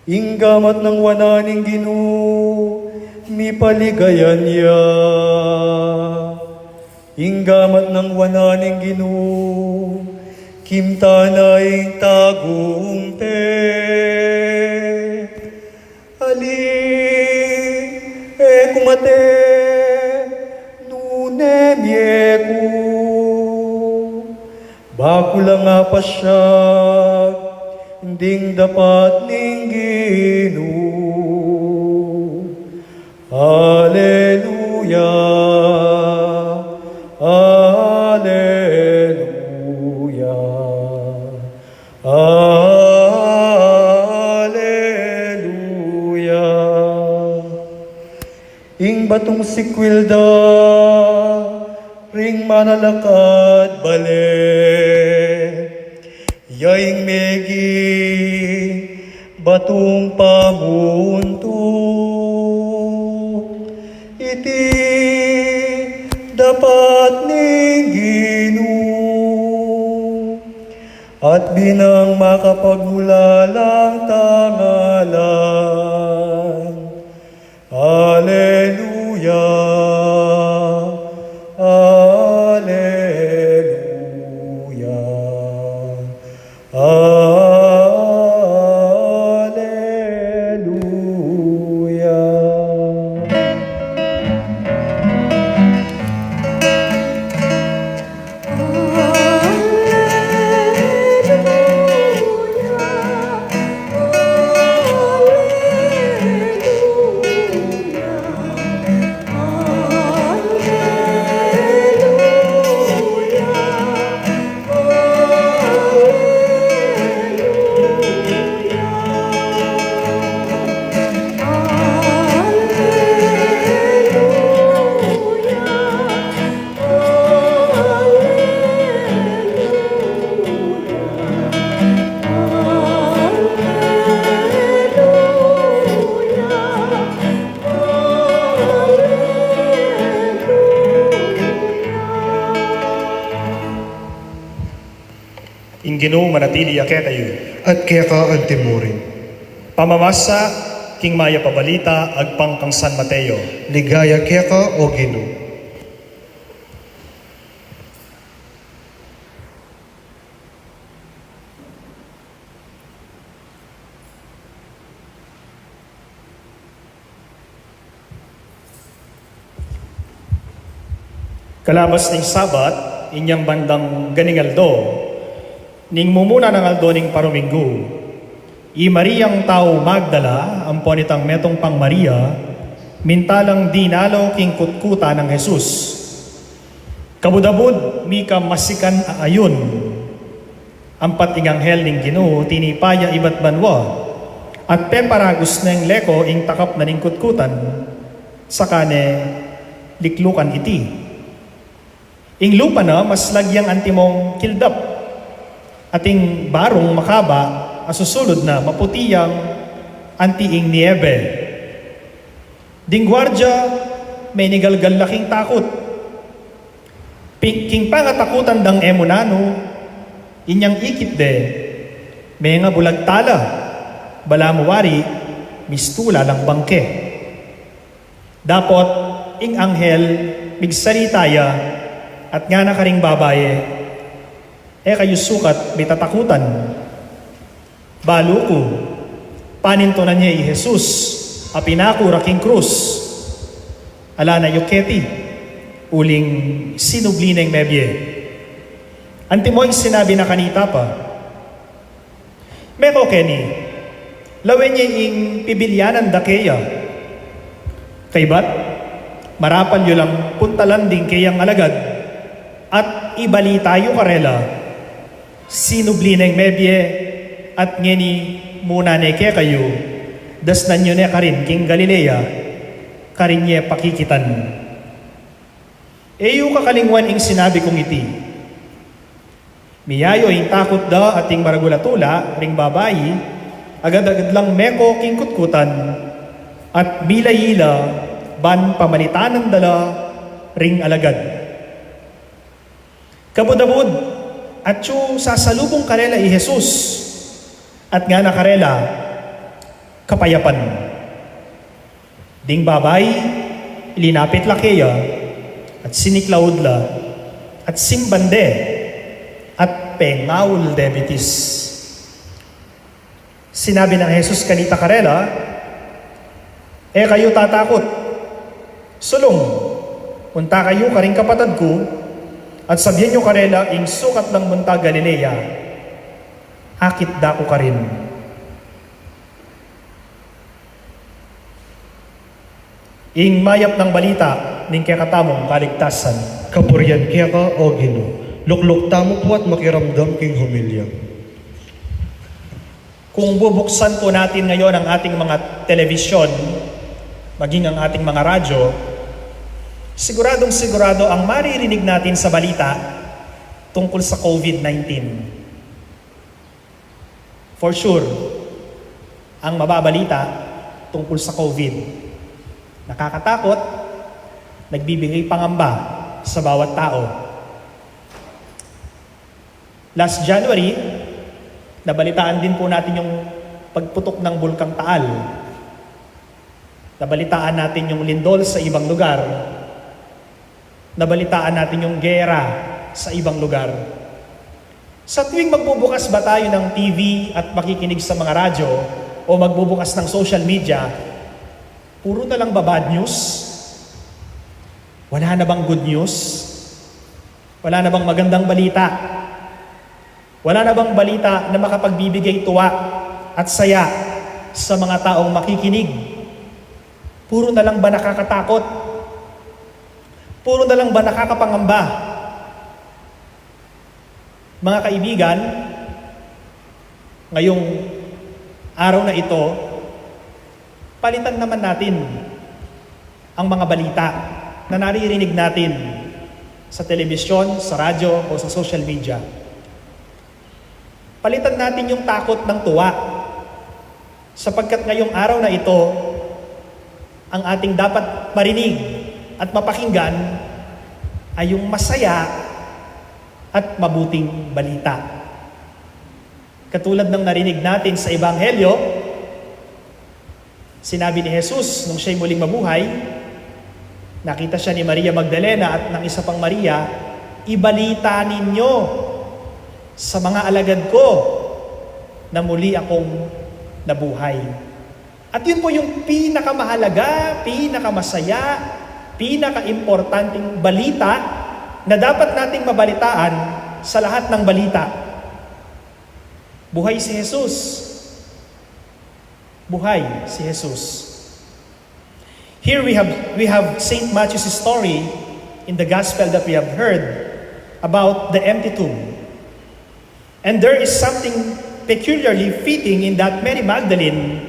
Inggamat ng wananing Ginoo, mi paligayan niya. Inggamat ng wananing Ginoo, kimtanay tagumpe. Ali, kumate, nunemyeku. Bakula nga pasyag, ding dapat ning Ginoo. Haleluya, haleluya, haleluya. Ing batong sikwilda, ring manalakad bale. Yaing megi batong pamunto, iti dapat ning Ginoo, at binang makapagulalang tangalan. Haleluya, haleluya, haleluya. In Ginoo manatili ake kayo. At kaya ka ang timurin. Pamamasa, king maya pabalita, agpang kang San Mateo. Ligaya kaya ka o Ginoo. Kalabas ning Sabat, inyang bandang ganingaldo, ning mumuna ng aldo ning paruminggo, i Mariang tao Magdala, ampon itang metong pang Maria, mintalang dinalo king kutkuta ng Jesus. Kabudabud, mika masikan aayon, ampat ing anghel ning Ginoo, tinipaya ibat banwa, at peparagus ng leko ing takap na ning kutkutan, sakane liklukan iti. Ing lupa na, mas lagyang antimong kildap. Ating barong makaba, asusulod na maputiyang antiing niebe. Ding gwardya, may nigalgal laking takot. King pangatakutan dang emunano, inyang ikit de, may nga bulag tala, balamuwari, mistula lang bangke. Dapot, ing anghel, migsaritaya, at nga na karing babaye, kayo sukat, may tatakutan. Baluko, panintunan niya i Jesus, apinaku raking krus. Ala na yuketi, uling sinublineng mebye. Antimoy sinabi na kanita pa, Meko Kenny, lawen niya ing pibilyanan da keya. Kaybat, marapal yo lang puntalan din kayang alagad, at ibali tayo karela, sinublineng mebye, at ngeni muna neke kayo, das nanyo ne karin king Galilea, karinye pakikitan. Eyo kakalingwan ing sinabi kong iti. Miyayo ing takot da ating maragulatula, ring babayi, agad-agad lang meko king kutkutan, at bilayila, ban pamalitanan dala, ring alagad. Kabudabud, at sasalubong karela i Jesus, at nga na karela, kapayapan. Ding babay, ilinapit lakeya, at siniklaud la, at simbande, at pengaul debitis. Sinabi ng Jesus kanita karela, kayo tatakot, sulong, punta kayo karing kapatad ko, at sabihin nyo karela, ing sukat ng munta Galilea, akit dako ka rin. Ing mayap ng balita, ning kakatamong kaligtasan. Kapurian kaya ka o Ginoo. Lukluk tamo po at makiramdam king humilya. Kung bubuksan po natin ngayon ang ating mga telebisyon, maging ang ating mga radyo, siguradong sigurado ang maririnig natin sa balita tungkol sa COVID-19. For sure, ang mababalita tungkol sa COVID. Nakakatakot, nagbibigay pangamba sa bawat tao. Last January, nabalitaan din po natin yung pagputok ng Bulkang Taal. Nabalitaan natin yung lindol sa ibang lugar. Nabalitaan natin yung gera sa ibang lugar. Sa tuwing magbubukas ba tayo ng TV at makikinig sa mga radyo o magbubukas ng social media, puro na lang ba bad news? Wala na bang good news? Wala na bang magandang balita? Wala na bang balita na makapagbibigay tuwa at saya sa mga taong makikinig? Puro na lang ba nakakatakot? Puro na lang ba nakakapangamba? Mga kaibigan, ngayong araw na ito, palitan naman natin ang mga balita na naririnig natin sa telebisyon, sa radyo, o sa social media. Palitan natin yung takot ng tuwa, sapagkat ngayong araw na ito, ang ating dapat marinig at mapakinggan ay yung masaya at mabuting balita. Katulad ng narinig natin sa Ebanghelyo, sinabi ni Jesus nung siya'y muling mabuhay, nakita siya ni Maria Magdalena at ng isa pang Maria, ibalita ninyo sa mga alagad ko na muli akong nabuhay. At yun po yung pinakamahalaga, pinakamasaya, pinakaimportanteng balita na dapat nating mabalitaan sa lahat ng balita. Buhay si Jesus. Buhay si Jesus. Here we have St. Matthew's story in the gospel that we have heard about the empty tomb. And there is something peculiarly fitting in that Mary Magdalene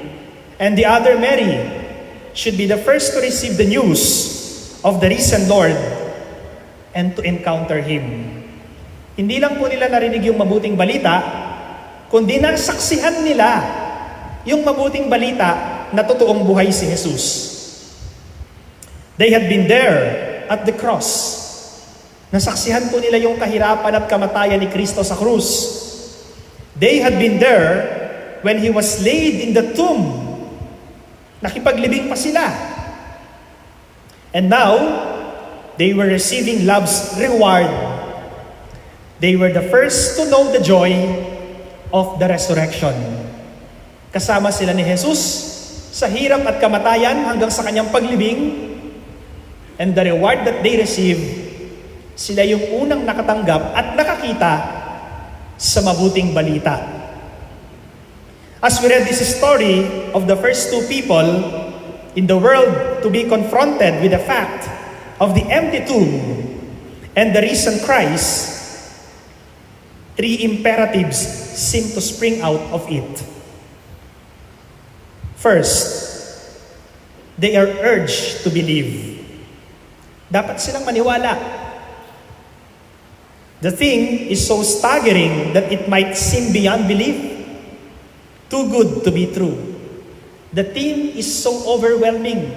and the other Mary should be the first to receive the news of the risen Lord and to encounter Him. Hindi lang po nila narinig yung mabuting balita, kundi nasaksihan nila yung mabuting balita na totoong buhay si Jesus. They had been there at the cross. Nasaksihan po nila yung kahirapan at kamatayan ni Kristo sa krus. They had been there when He was laid in the tomb. Nakipaglibing pa sila. And now, they were receiving love's reward. They were the first to know the joy of the resurrection. Kasama sila ni Jesus sa hirap at kamatayan hanggang sa kanyang paglibing. And the reward that they received, sila yung unang nakatanggap at nakakita sa mabuting balita. As we read this story of the first two people in the world to be confronted with the fact of the empty tomb and the risen Christ, three imperatives seem to spring out of it. First, they are urged to believe. Dapat silang maniwala. The thing is so staggering that it might seem beyond belief. Too good to be true. The theme is so overwhelming.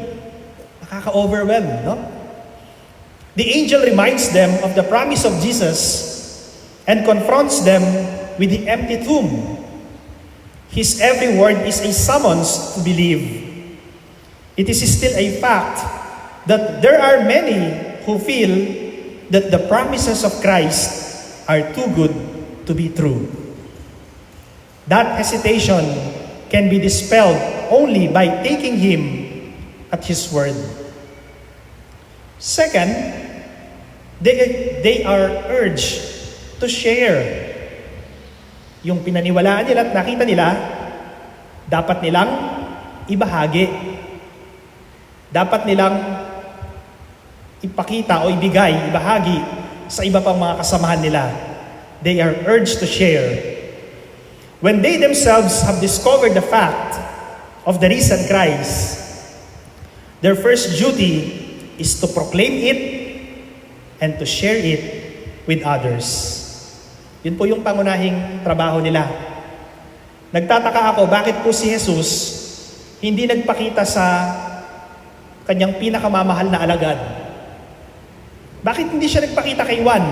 Nakaka-overwhelm, no? The angel reminds them of the promise of Jesus and confronts them with the empty tomb. His every word is a summons to believe. It is still a fact that there are many who feel that the promises of Christ are too good to be true. That hesitation can be dispelled only by taking Him at His word. Second, they are urged to share. Yung pinaniwalaan nila at nakita nila, dapat nilang ibahagi. Dapat nilang ipakita o ibahagi sa iba pang mga kasamahan nila. They are urged to share. When they themselves have discovered the fact of the risen Christ, their first duty is to proclaim it and to share it with others. Yun po yung pangunahing trabaho nila. Nagtataka ako, bakit po si Jesus hindi nagpakita sa kanyang pinakamamahal na alagad? Bakit hindi siya nagpakita kay Juan?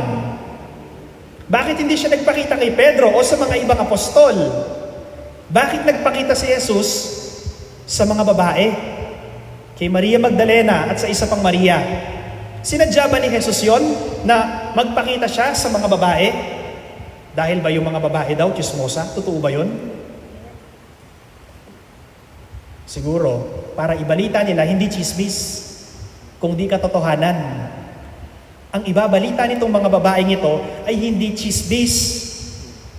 Bakit hindi siya nagpakita kay Pedro o sa mga ibang apostol? Bakit nagpakita si Jesus sa mga babae? Kay Maria Magdalena at sa isa pang Maria. Sinadya ba ni Jesus yon na magpakita siya sa mga babae? Dahil ba yung mga babae daw, chismosa? Totoo ba yun? Siguro, para ibalita nila, hindi chismis, kung di katotohanan. Ang ibabalita nitong mga babaeng ito ay hindi chismis,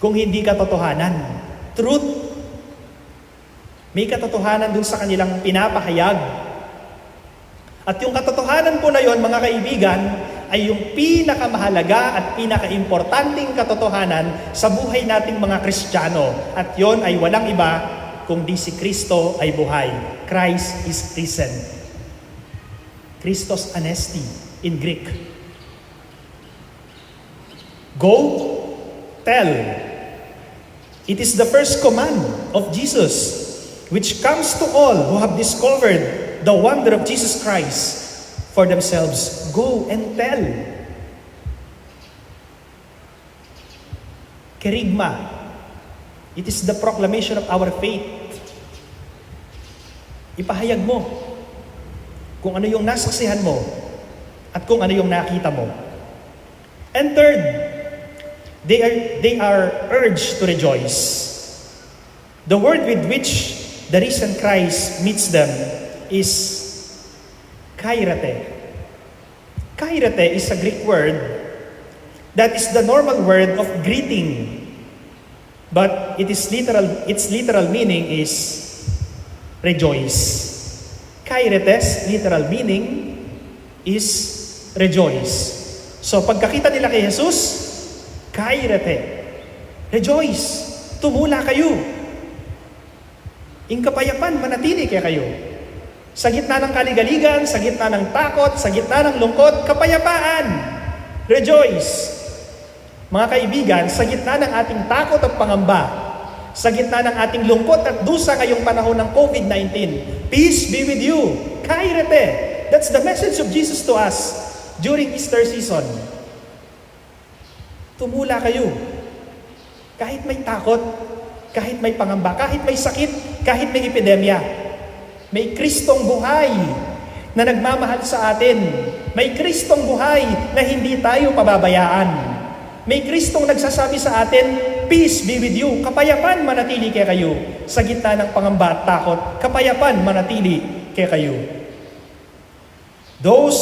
kung hindi katotohanan. Truth. May katotohanan dun sa kanilang pinapahayag. At yung katotohanan po na yon, mga kaibigan, ay yung pinakamahalaga at pinakaimportanteng katotohanan sa buhay nating mga Kristiyano. At yon ay walang iba kundi si Kristo ay buhay. Christ is risen. Christos anesti in Greek. Go, tell. It is the first command of Jesus, which comes to all who have discovered the wonder of Jesus Christ for themselves. Go and tell. Kerygma. It is the proclamation of our faith. Ipahayag mo kung ano yung nasaksihan mo at kung ano yung nakita mo. And third, they are urged to rejoice. The word with which the risen Christ meets them is kairete. Kairete is a Greek word that is the normal word of greeting. But its literal meaning is rejoice. Kairetes, literal meaning is rejoice. So pagkakita nila kay Jesus, kairete. Rejoice. Tumula kayo. Ingkapayapan, manatili kayo. Sa gitna ng kaligaligan, sa gitna ng takot, sa gitna ng lungkot, kapayapaan. Rejoice. Mga kaibigan, sa gitna ng ating takot at pangamba, sa gitna ng ating lungkot at dusa ngayong panahon ng COVID-19, peace be with you. Kairete. That's the message of Jesus to us during Easter season. Tumula kayo. Kahit may takot, kahit may pangamba, kahit may sakit, kahit may epidemya, may Kristong buhay na nagmamahal sa atin. May Kristong buhay na hindi tayo pababayaan. May Kristong nagsasabi sa atin, peace be with you. Kapayapan manatili kayo. Sa gitna ng pangamba at takot, kapayapan manatili kayo. Those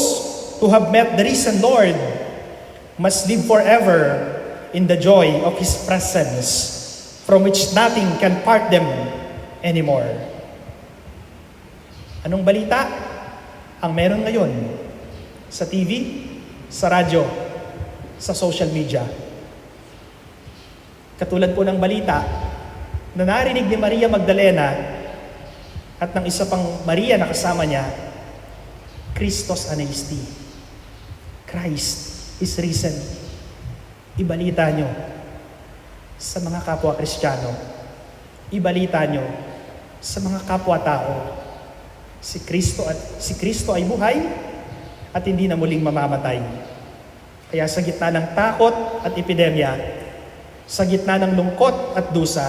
who have met the risen Lord must live forever in the joy of His presence, from which nothing can part them anymore. Anong balita ang meron ngayon sa TV, sa radyo, sa social media? Katulad po ng balita na narinig ni Maria Magdalena at ng isa pang Maria na kasama niya, Christos anesti. Christ is risen. Ibalita nyo sa mga kapwa Kristiyano. Ibalita nyo sa mga kapwa-tao. Si Kristo ay buhay at hindi na muling mamamatay. Kaya sa gitna ng takot at epidemya, sa gitna ng lungkot at dusa,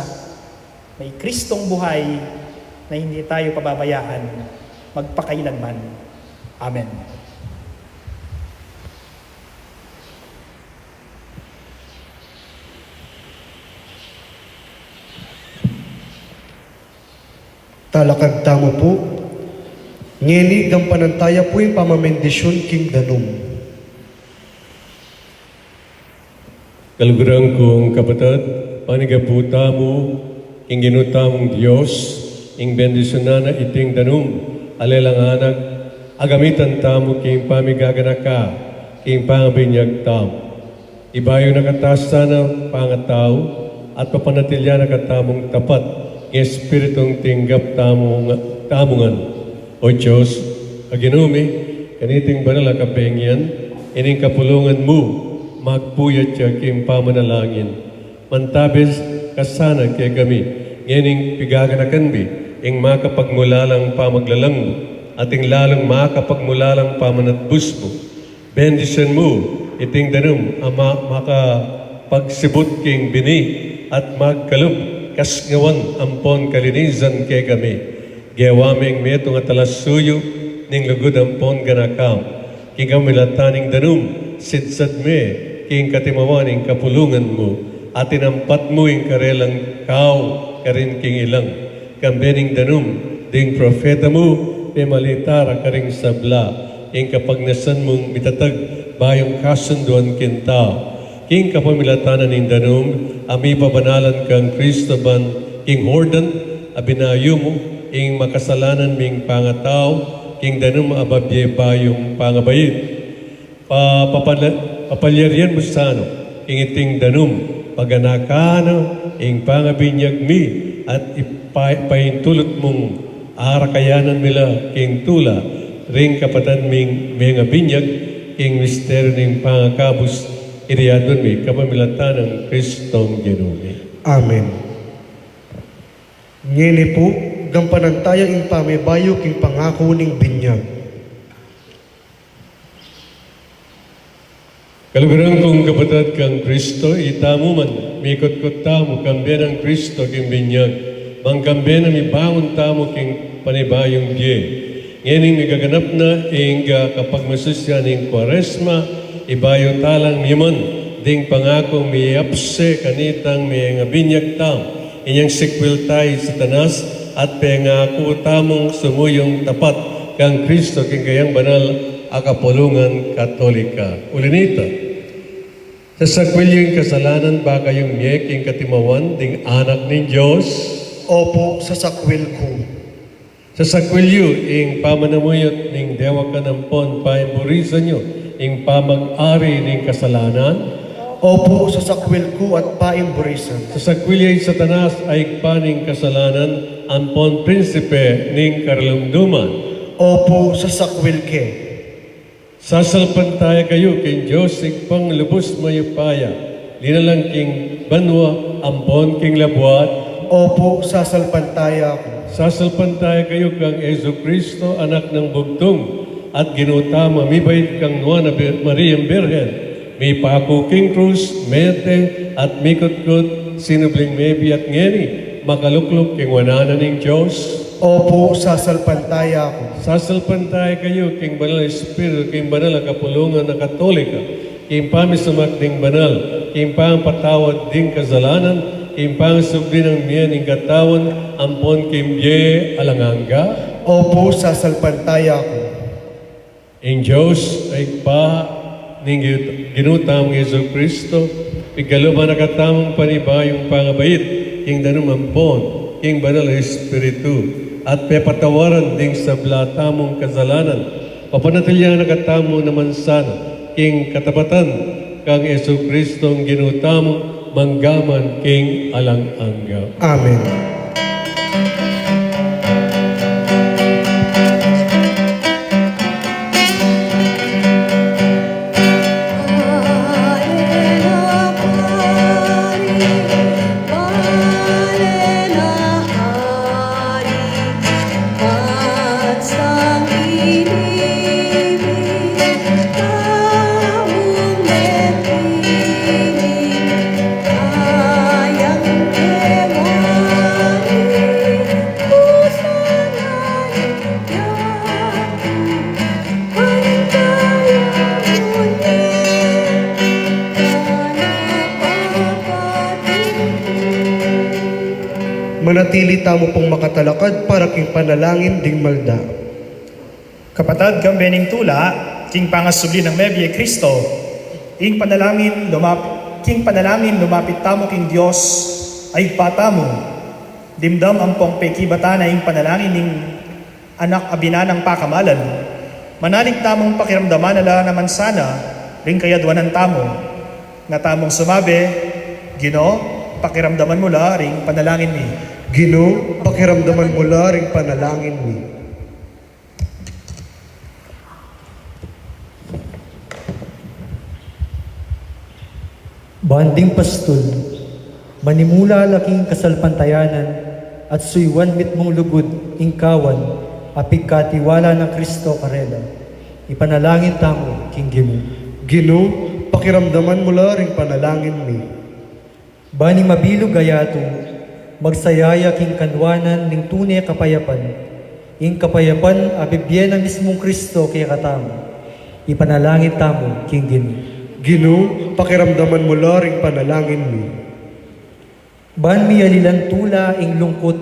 may Kristong buhay na hindi tayo pababayaan magpakailanman. Amen. Talakag tamo po. Ngeni ang panantaya po yung pamamendisyon king danum. Kalugurang kong kapatid, panigaputa mo, ing ginutamong Diyos, ing bendisyonan na iting danum, alelanganag, agamitan tamo king pamigaganaka, king pangabinyag tamo. Ibayo nakatasa na pangatao, at papanatilya nakatamong tapat, ng Espiritong tinggap tamungan. O Diyos, aginumi, kaniting banal kapengyan, ining kapulungan mo, magpuyat siya king pamanalangin. Mantabis kasana kay kami, nganing pigaganakan bi, ing makapagmulalang pamaglalang mo, ating lalong makapagmulalang pamanatbus mo. Bendisyon mo, iting danum, ama makapagsibot king bini, at magkalub, kasngawan ampon kalinisan kay kami. Gewaming meto nga talasuyo, ning lugod ampon ganakam. King kamilataning danum, sidsad me, king katimawaning kapulungan mo, at tinampat mo ing karelang kao, karin king ilang. Kambening danum, ding profeta mo, pemalitara karing sabla, ing kapagnasan mong mitatag, bayong kasunduan kinta. King kapamilatanan ning danum, ami pabanalan kang Kristo ban, king hordan, abinayo mo, ing makasalanan ming pangataw, king danum ababye bayong pangabayit. Papalyarian mo sano, ing iting danum, paganakano, ing pangabinyag mi, at ipaintulot mong arakayanan mila, king tula, ring kapatan ming mga binyag, king misteryo ning pangakabus, iriyadon mi, kapamilatan ng Kristong Ginumi. Amen. Ngeni po, gampanantaya ing pamibayo king pangako ning binyag. Kalugurang kong kapatid kang Kristo, itamo man, mikot-kot tamo, kambiyan ng Kristo king binyag. Mangkambiyan na mibangon tamo king panibayong diye. Ngayon migaganap na ing kapag masusya ning Kwaresma, ibayo talang miman, ding pangako miyapse kanitang mga binyag tam, inyang sikwil tayo sa tanas, at pangako tamong sumuyong tapat kang Kristo king kayang banal akapulungan Katolika. Ulinita, sa sakwil yung kasalanan ba kayong miyeking katimawan ding anak ng Diyos? Opo, sa sakwil ko. Sa sakwilyo, ing pamanamuyot ning dewa kanampon paiburisan nyo, ing pamag-ari ning kasalanan. Opo, sa sakwil ko at paimburisan. Sa sakwilyo Satanas ay paning kasalanan, ampon prinsipe ning karalumduman. Opo, sa sakwil ke. Sasalpan tayo kayo king Diyos, ing panglubos mayupaya, linalang king banwa, ampon king labwat. Opo, sasalpantaya ako. Sasalpan tayo kayo kang Yesu Kristo, anak ng bugtong, at ginutama, mibait kang Nuana Mariam Birhen, may pako king krus, mete, at mikot-kot, sinubling mebi at ngeni, makaluklok king wanana ng Diyos. Opo, sasalpantaya ako. Sasalpan tayo kayo king banal Espiritu, king banal na kapulungan na Katolika, king pamisamak ding banal, king pampatawad ding kasalanan, king pangsubli ng miyan ing katawan, ampon king bye alanganga. Opo, sasalpantaya ako. Ing Diyos ay pa ning ginutamang Yesu Kristo, pigkaluman nakatamang panibayong pangabait, king danum ampon, king banal Espiritu, at pepatawaran ding sabla tamong kasalanan, papanatilyang nakatamo naman sana, king katapatan, kang Yesu Kristo ang ginutamo, manggaman king alang-angga. Amen. Ayang manatili tamo pong makatalakad para king panalangin ding malda. Kapatad kang bening tula, king pangasubli ng Mebye Kristo, king panalangin lumapit tamo king Dios ay patamo. Dimdam ang pong pekibata na ing panalangin ning anak abinanang pakamalan. Manalig tamong pakiramdaman nala naman sana, ring kayadwanan tamo. Nga tamong sumabi, Ginoo, pakiramdaman mo la ring panalangin mi. Ginoo, pakiramdaman mo la ring panalangin mi. Banding pastol, manimula laking kasalpantayanan at suywan mit mong lugod, ingkawan, apig katiwala ng Kristo karela. Ipanalangin tamo, king Ginoo. Ginoo, pakiramdaman mo la ring panalangin mi. Bani mabilog gayato, magsayaya king kanwanan ning tunay kapayapan. Ing kapayapan abibyen ng mismong Kristo kaya katamo. Ipanalangin tamo, king Ginoo. Ginoo, pakiramdaman mo la ring panalangin mi. Ban mi alilan tula ing lungkot,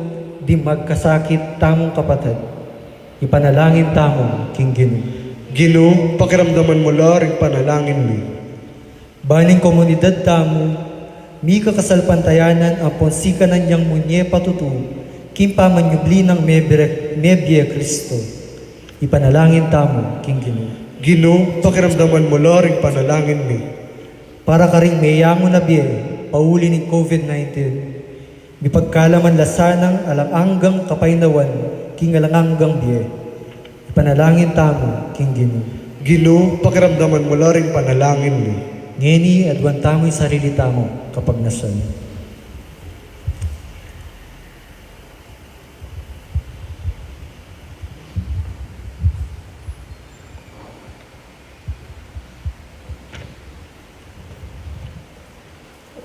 di magkasakit tamong kapatid. Ipanalangin tamo, king Ginoo. Ginoo, pakiramdaman mo la ring panalangin mi. Baning komunidad tamo, mi kakasalpantayanan ang ponsika ng niyang munye patutu, kimpa manyubli ng Mebye Kristo. Ipanalangin tamo, king Ginoo. Ginoo, pakiramdaman mo la ring panalangin mi. Para ka ring mayamo na biye, pauli ni COVID-19, mipagkalaman lasanang alanganggang kapaynawan, king alanganggang biye. Ipanalangin tamo, king Ginoo. Ginoo, pakiramdaman mo la ring panalangin mi. Ngeni adwan tamo'y sarili tamo kapag nasan.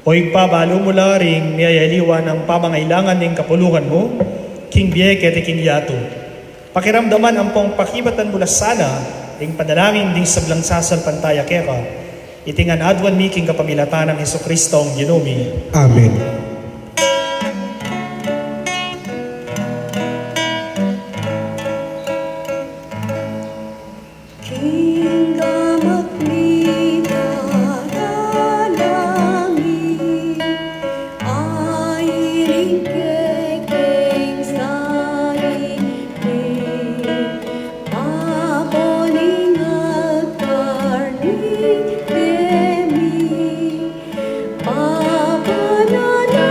Oy pabalo mula ring niyayaliwan ang pamangailangan ng kapulungan mo, king biye kete king yato. Pakiramdaman ang pong pakibatan mula sana, ing panalangin ding sablang sasal pantaya keka. Itingan adwan mi king kapamilatan ng Hesus Kristo ang Ginoo. Amen. Papa na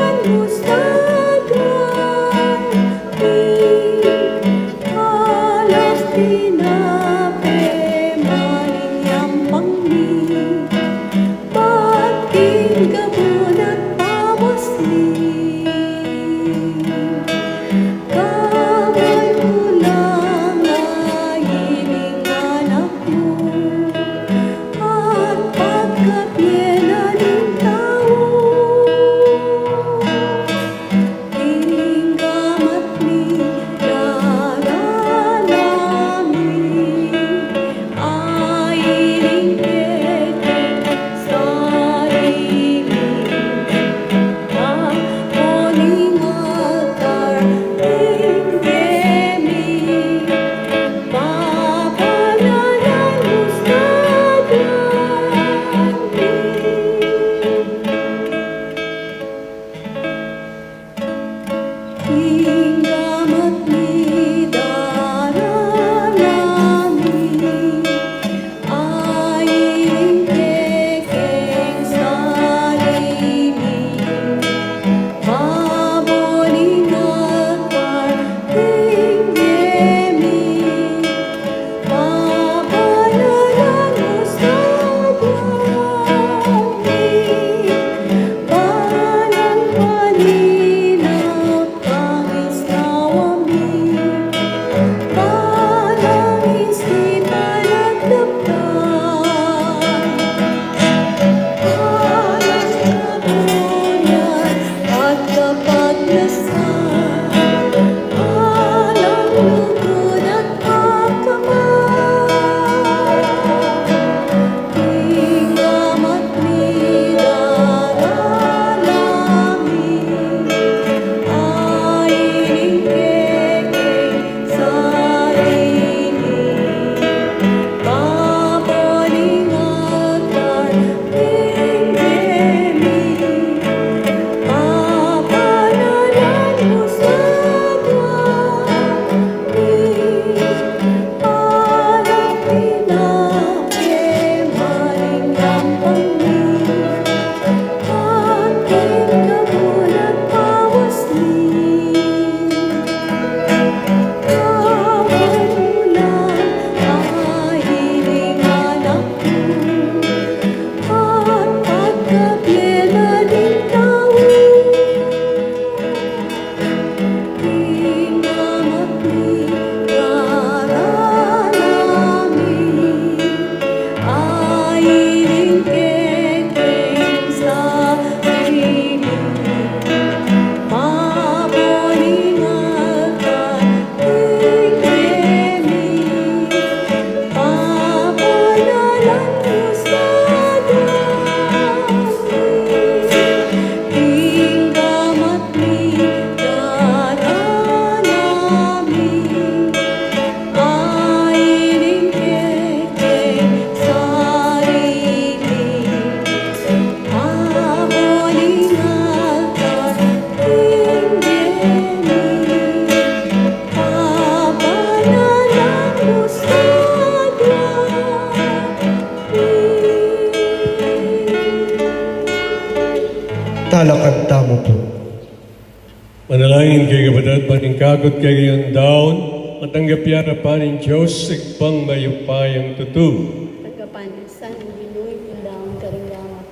Pagod kay gayon daon, matanggap yara pa ng Diyos, sigpang mayupayang tutu. Tagapan, san binuy pundaon karingamat.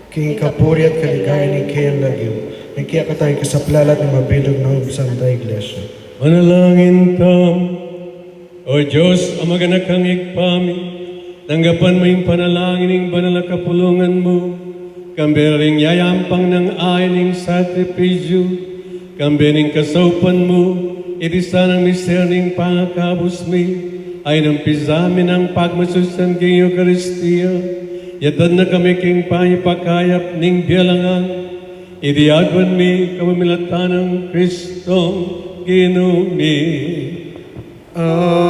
King kapuri at kaligaya ni Kayang Lagyo, nagkiya ka tayo kasaplalat ng mabilog ng Santa Iglesia. Manalangin tam, O Diyos, ang maganakang igpami, tanggapan mo yung panalangin ng banal na kapulungan mo, kambering yayampang ng ayon ng sakripisyo, kambening kasaupan mo, itisa ng mister ng pangakabos mi, ay ng pisami ng pagmasusan kay Eucharistia, yatad na kami king pangipakayap ng biyalangan, idiagwan mi kamamilatan ng Kristong Ginumi. Amen.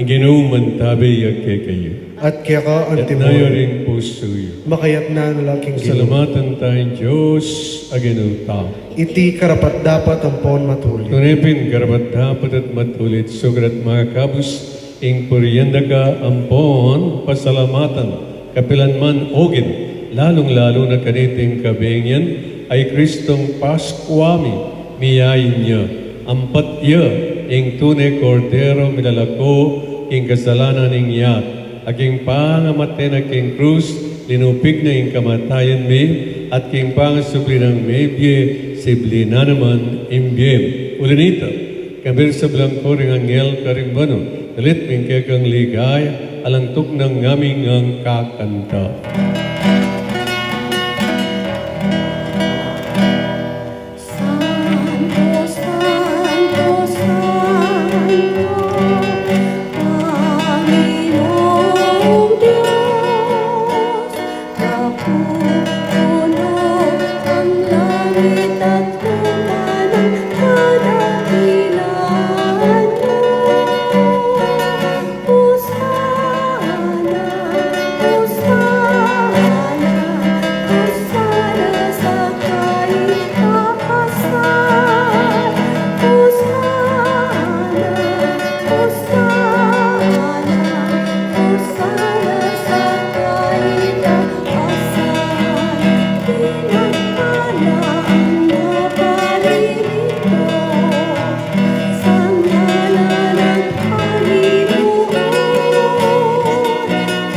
Iginuman tabi kay kayo. At kaya ka ang At nayo timor, rin puso yun. makayat na lalaking gino. Salamatan tayong Diyos, aginu tao. Iti karapat dapat ang pon matuli. Tunipin, karapat dapat at matulit, sugat mga kabus, ing puryanda ka ampon, pasalamatan, kapilanman ogin, lalong-lalo na kaniting kabingyan, ay Kristong Paskuami, miyayin niya, ampat iya, ing tunay kordero minalako, ing kasalanan ing yat, aking pangamatay na king krus, linupig na ing kamatayan mi, at king pangasubli ng mebye, sibli na naman imbiem. Ulinita, kabir sa blangko ring anghel karimbano, nalit ming kekang ligay, alangtok ng ngaming ang kakanta. Santo, Santo, Santo, Panginoong Diyos, napupuno ang langit at lupa ng kadakilaan mo. Hosana, Hosana, Hosana sa kaitaasan. Hosana, Hosana, Hosana sa kaitaasan. Pinagpala ang naparirito sa ngalan ng Panginoon.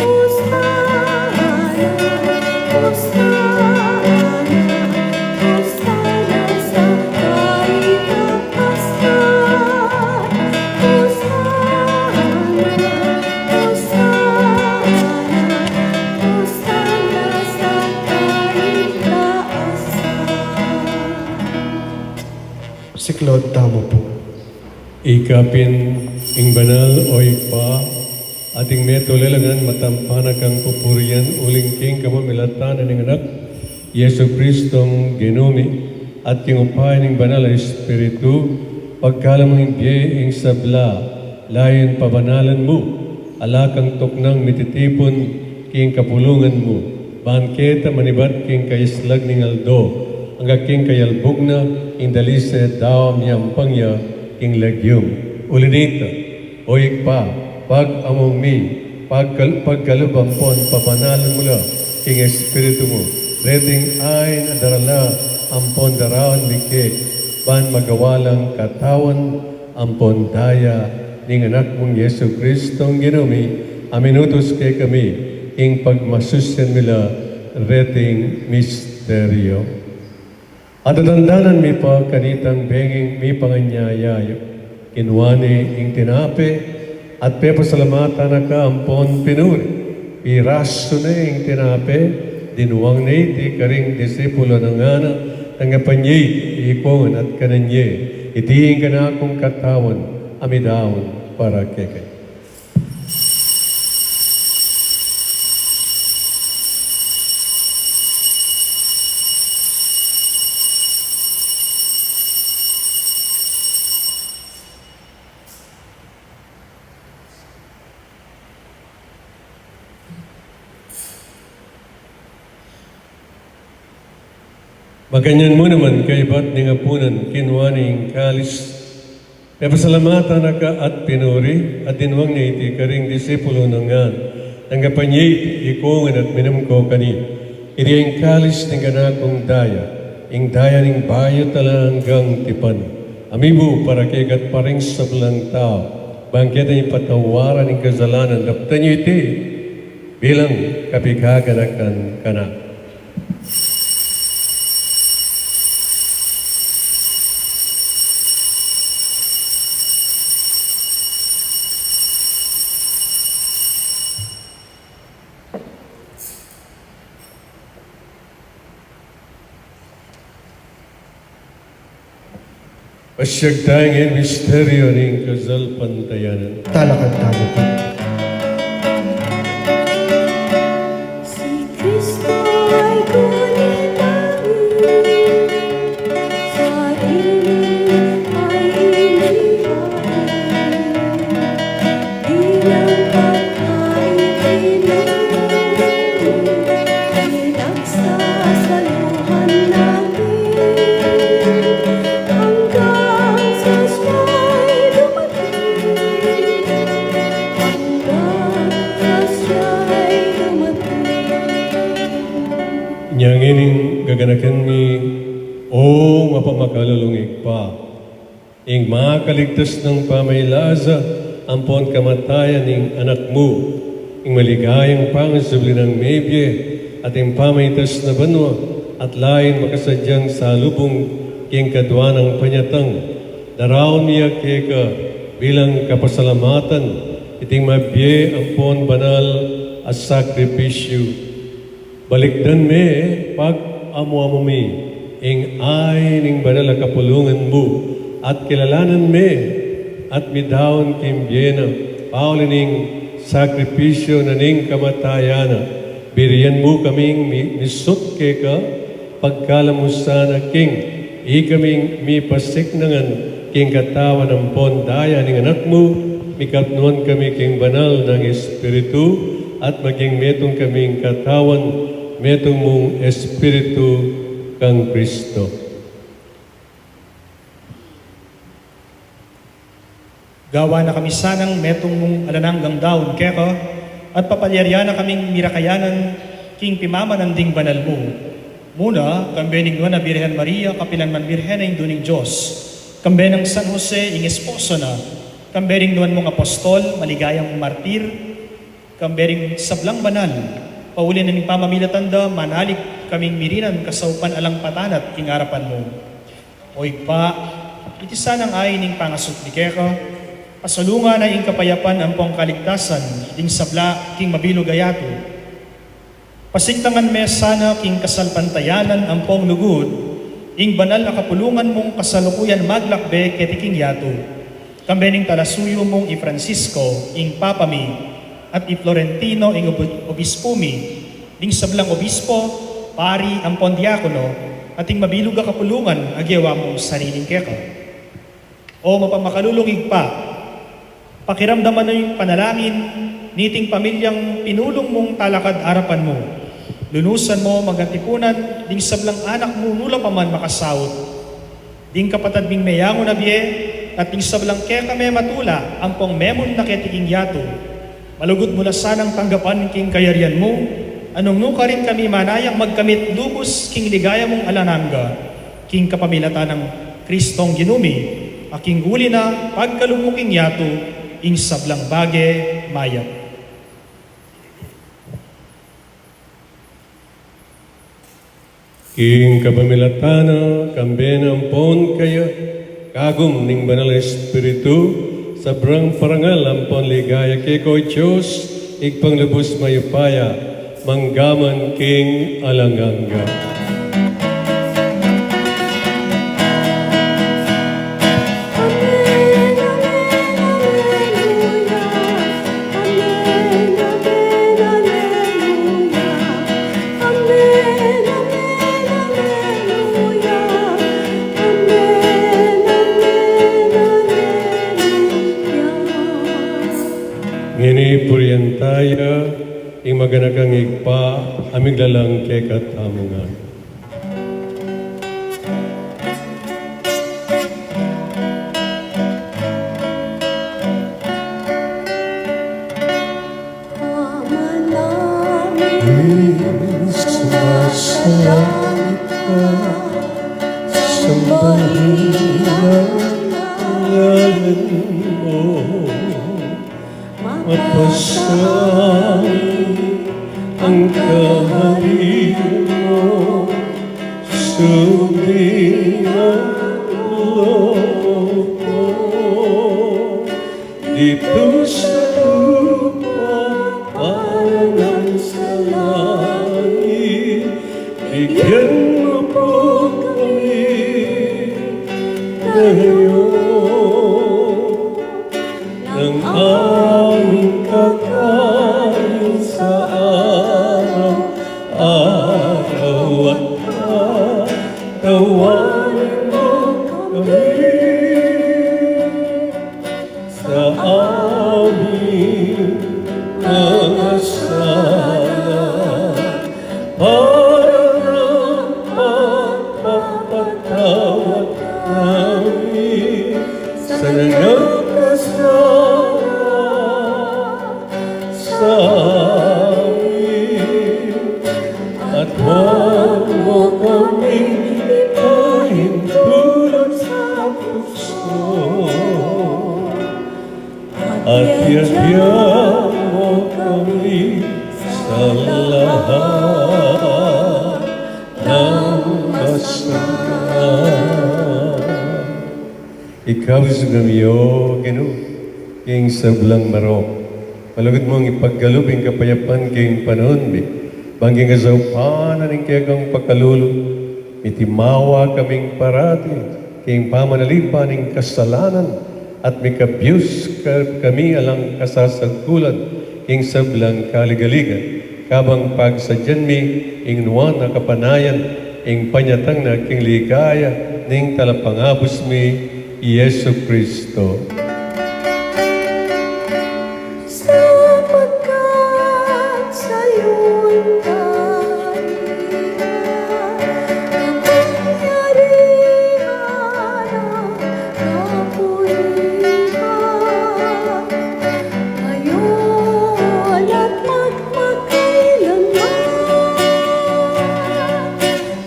Hosana, Hosana, Hosana sa kaitaasan. Hosana, Hosana, Hosana sa kaitaasan. Si Claude, tamo po. Ikapin ing banal o ikpa, ating meto lelangan matampanag ang pupurian uling king kamamilatan ng anak, Yesu Kristong Ginumi, at king upay ng banal na Espiritu, pagkalamang biye ing sabla, layon pabanalan mo, alakang tuknang mititipon king kapulungan mo, bangketa manibat king kaislag ning aldo, ang king kayalbog na ing dalise daw miyampangya king lagyum. Ulinita, oik pa, pag among mi, pagkalubampon, papanalan mula king Espiritu mo, reting ay nadarala, ampon daraon mikik, ban magawalang katawan, ampon daya, ning anak mong Yesu Kristong Ginumi, aminutos kay kami, ing pagmasusyan nila, reting misteryo. At natandanan mi pa kanitang benging mi panganyayayo, kinwani ing tinape, at pepasalamatan na ka ampon pinuri, iraso na ing tinape, dinuwang na iti karing disipulo ng ana, tanggapan niya iikongan at kananye, itiing ka na akong katawan, amidawon para kekay. Maganyan mo naman kay ba't ni ngapunan kinwaning kalis. Kaya pasalamatan na ka at pinuri at dinwang niya iti karing disipulo ng nga. Tanggapan niya iti ikungan at minamko kani. Iti ang kalis ng ganakong daya. ing dayaning bayot hanggang tipan. Amibu para kegat paring sa belang tao, bangkitan yung patawaran ng kasalanan, daptan nyo iti bilang kapikaganakan kana. Pasyag tayong misteryo ng kasalpantayanan. Talakad tamo po. Si Kristo ay kunin namin, sarili ay inihain, bilang pagkain pinagsasaluhan natin, hanggang sa siya'y dumating, hanggang sa siya'y dumating. Niyang ining gaganakan mi, o mapamakalulungig pa, ing makaligtas ng pamaylaza, ampon kamatayan ng anak mo, ing maligayang pangasubli ng mebye, at ing pamaytas na banwa, at lain makasadyang salubong king kadwa ng panyatang, daraon niya keka bilang kapasalamatan, iting mabye ampon banal as sakripisyo. Balikdan me, pag amo mi, ing ay ning banal na kapulungan mo, at kilalanan me, at midawon kimbyena, paulining sakripisyo na ning kamatayana, biriyan mo kaming misut keka, pagkalamusan king, ikaming mi pasiknangan, king katawan ng pondaya ning anak mo, mikapnuan kami king banal ng Espiritu, at maging metong kaming katawan, metong mong Espiritu kang Kristo. Gawa na kami sanang metong mong alananggang daon keko, at papalyarya na kaming mirakayanan king pimamananding banal mo. Muna, kambening na Birhen Maria, kapilan man Birhen na induning Diyos. Kambenang San Jose, ing esposo na. Kambening nuan mong apostol, maligayang martir. Kambering sablang banal, paulin na ning pamamilatanda, manalig kaming mirinan kasaupan alang patanat king harapan mo. Oy pa, iti sanang ay ning pangasot ni keko, pasalunga na ing kapayapan ang pong kaligtasan, ing sabla king mabilog ayato. Pasigtangan me sana king kasalpantayanan ang pong lugod, ing banal na kapulungan mong kasalukuyan maglakbe ketiking yato. Kambening talasuyo mong i Francisco, ing papami, at i Florentino ing obispo mi, ing sablang obispo, pari ang pondiakono, at ing mabilog a kapulungan agyawa mong sariling keko. O mapamakalulungig pa, pakiramdaman na yung panalangin, niting pamilyang pinulong mong talakad arapan mo. Lunusan mo magantipunan, ding sablang anak mo nula pa man makasawot. Ding kapatad ming mayango na biye, at ding sablang kaya kami matula, ang pong memon na ketiking yato. Malugod mo na sanang tanggapan king kayarian mo, anong nuka rin kami manayang magkamit lubos king ligaya mong alananga, king kapamilata ng Kristong ginumi, aking guli na pagkalumuking yato, ing sablang bage mayat. King kapamilatana, kambenang pon kaya, kagum ning banal na Espiritu, sabrang parangal ang panligaya keko Diyos, igpanglubos mayupaya, manggaman king alanganga. Amen, amen, alleluia. Amen, amen, alleluia. Amen, amen, alleluia. Amen, amen, alleluia. Ngini puryantaya, ing maganagang igpa, amig lalang kekat amungan. Ama namin, sumasalangit ka. pangalan mo, mapasami ang kaharian mo, sundin ang loob mo. Dito sa lupa, parang sa langit, bigyan mo po kami ngayon ng aming kakain sa araw-araw at patawarin mo kami sa aming mga sala para mapapatawad namin sa nagkasala sa amin. At huwag mo kaming ipahintulot sa puso, at yadyan mo kami sa lahat ng masama. Ikaw sugamiyo, Ginoo, king sablang marok. Malugod mong ipaggalubing kapayapan king panahon, bangging kasawapan aning kayang pagkalulo, mitimawa kaming parati, king pamanalipan ning kasalanan, at may kabyus kami alang kasasagkulan, king sablang kaligaligan, kabang pagsadyan mi, ing nuwan na kapanayan, ing panyatang na king ligaya, ning talapangabos mi, Yesu Kristo. Sapagkat sa'yo'y kapangyarihan ang kapulihan, ngayon at magpakailanman,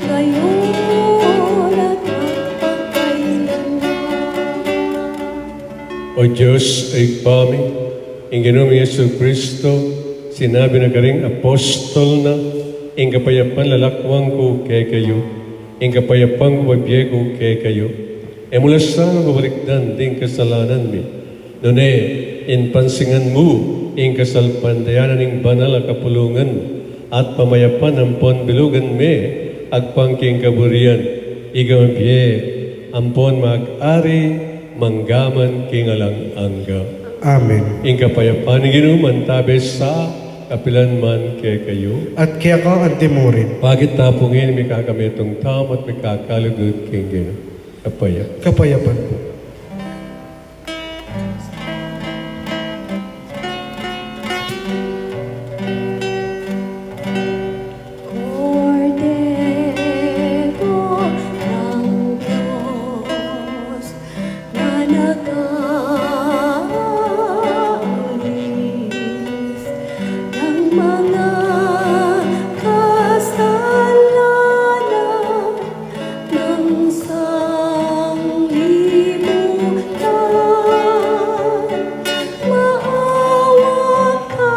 ngayon at magpakailanman. O Diyos ay pami, ing Ginoong Yesu Kristo, sinabi na karing apostol na, ing kapayapan lalakwang ko kay kayo, ing kapayapang wabye ko kay kayo. E mula sa mabalikdan ding kasalanan mi, nune, in pansingan mo, ing kasalpandayanan ing banal a kapulungan, at pamayapan ang ponbilugan me, agpangking kaburian, igamabye, ampon mag-ari, manggaman kingalang angga. Amen. Ing kapayapaan ng Ginoo tabi sa kapilan man kay kayo. At kaya ka antimurin, Pagit tapungin mi kakamitong tam at mi kakalugod king Ginoo. Kapaya. kapayapan po. Kordero ng Diyos na nag-aalis ng mga kasalanan ng sanglibutan. Maawa ka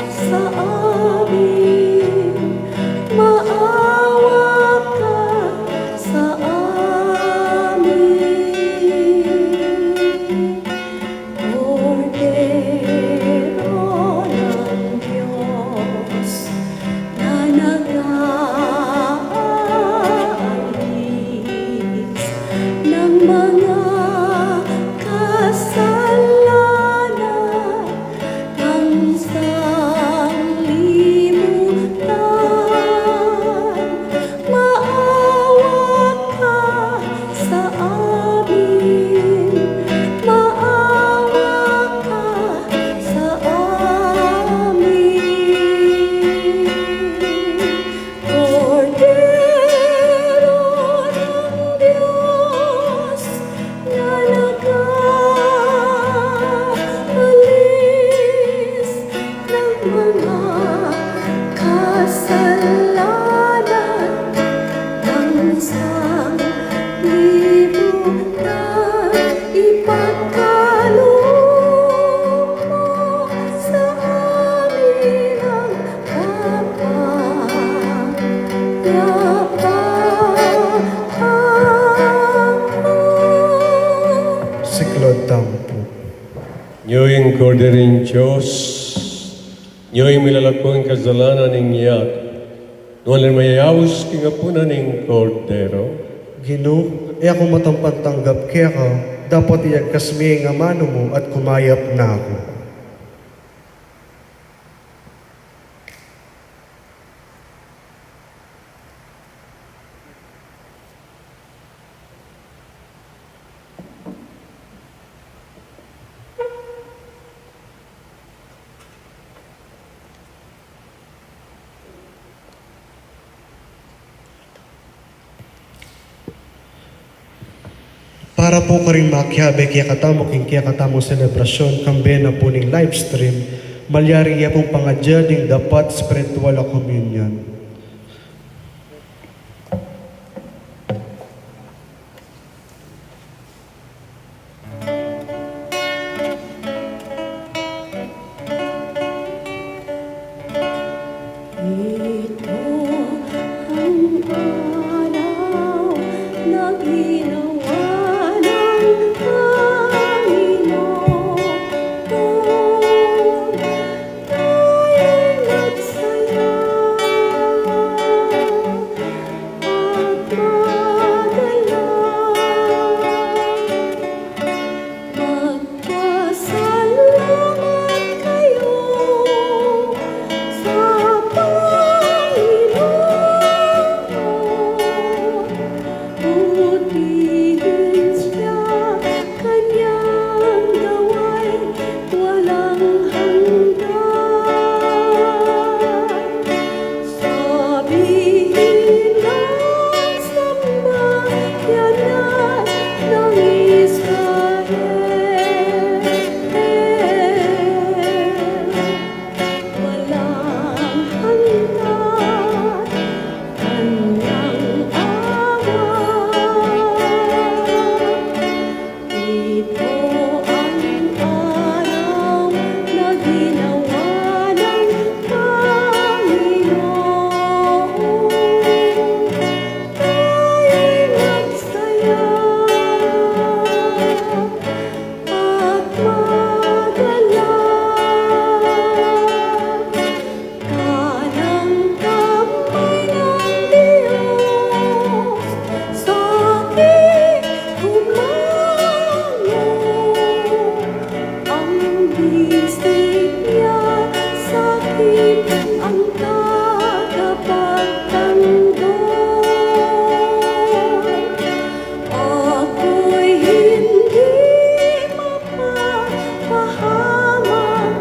sa amin, maawa ka sa amin. Kordero ng Diyos na nag-aalis ng mga kasalanan ng sanglibutan. Maawa ka sa amin, maawa ka sa amin. Kordero ng Diyos na nag-aalis ng mga kasalanan ng sanglibutan, ipagka siklod tamo po. Nyo'y korderin Diyos, nyo'y milalakong kasalanan ng iyak, nuwalan mayayawis kingapunan ng kordero. Gino, ako matampanttanggap kaya ka, dapat iyagkas mi nga mano mo at kumayap na ako. Para po ka rin makihabe kaya katamo selebrasyon kambe na po ning live stream, malyari iya pong pangadya ding dapat spiritual a communion. Ito ang araw na ginawa ng Panginoon. Tayo'y nagsaya at madala. Magpasalamat kayo sa Panginoon. Butihin siya, kanyang gawain walang hanggan. Sabihin ng sambayanan ng Israel, walang hanggan kanyang awa. Ito ang araw na ginawa ng Panginoon. Tayo'y magsaya at madala. Kanang kamay ng Diyos sa aking humangon. Ang bisig niya sa'kin ang tagapagtanggol. Ako'y hindi mapapahamak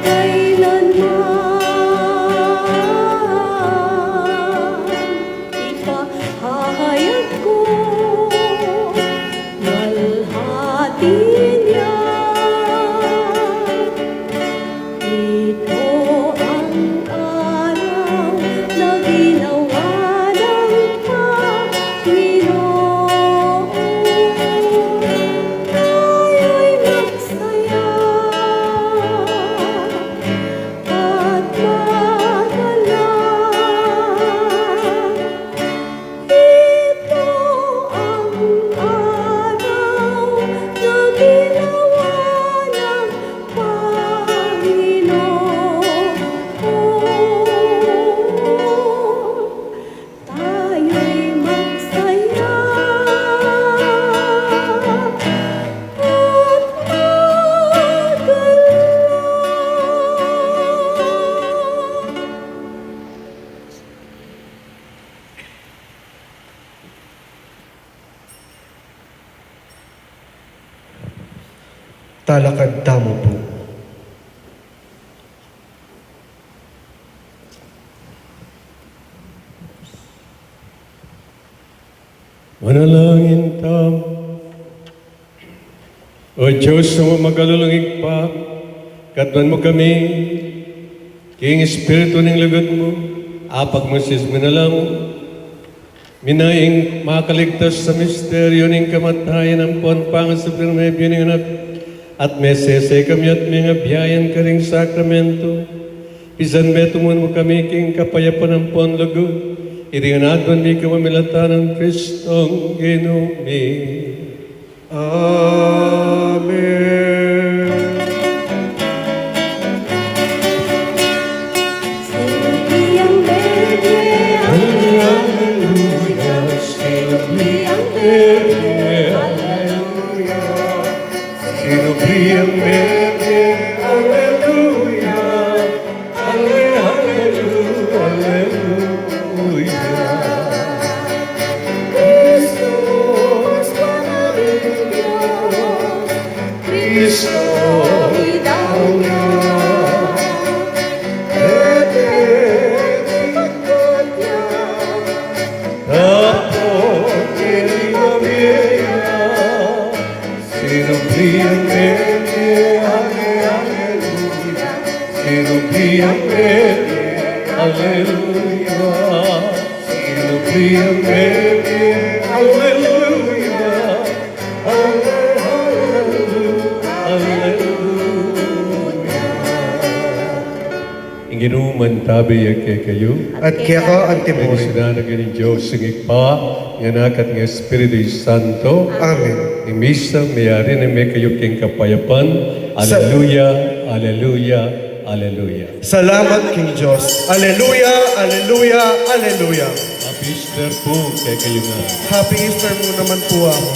kailanman. Ipahahayag ko walhati niya. Ito ang araw na ginawa ng Panginoon. Tayo'y magsaya at madala. Ito ang araw na ginawa ng Panginoon. Tayo'y magsaya at madala. Talakad tamo po. Manalangin tamo. O Diyos, na magalulungig pa, katman mo kami, king Espiritu ng lugod mo, apag mo sis minalang, minaing makaligtas sa misteryo ng kamatayan ng ponpangan sa pirmebyo ng anak, at mesese kami at mga biyayan ka ring sakramento, pisan metumon mo kami king kapayapan ng ponlugod, iringanadwan mi ka mamilata ng Kristong Ginumi. Amen. Amen. Sinumpliang Mene, Alleluia, Alleluia, Alleluia. Kristus, Panginoon Diyos, Kristo, idaw niya. Pagkat niya, Tapos Maria, sinumpliang Mene, Alleluia, sinumpliang Mene, Alleluia, sinumpliang Mene, Alleluia, Alleluia. Inginuman tabi kay kayo, At kaya ka ang Kaya timuri. sinanag ng Diyos ng Ipa, ng Anak at ng Espiritu Santo. Amen. Ni Misa, mayari na may kayo king kapayapan. Alleluia, Alleluia, Alleluia. Salamat King Diyos. Alleluia, Alleluia, Alleluia. Happy Easter po kay kayo nga. Happy Easter mo naman po ako.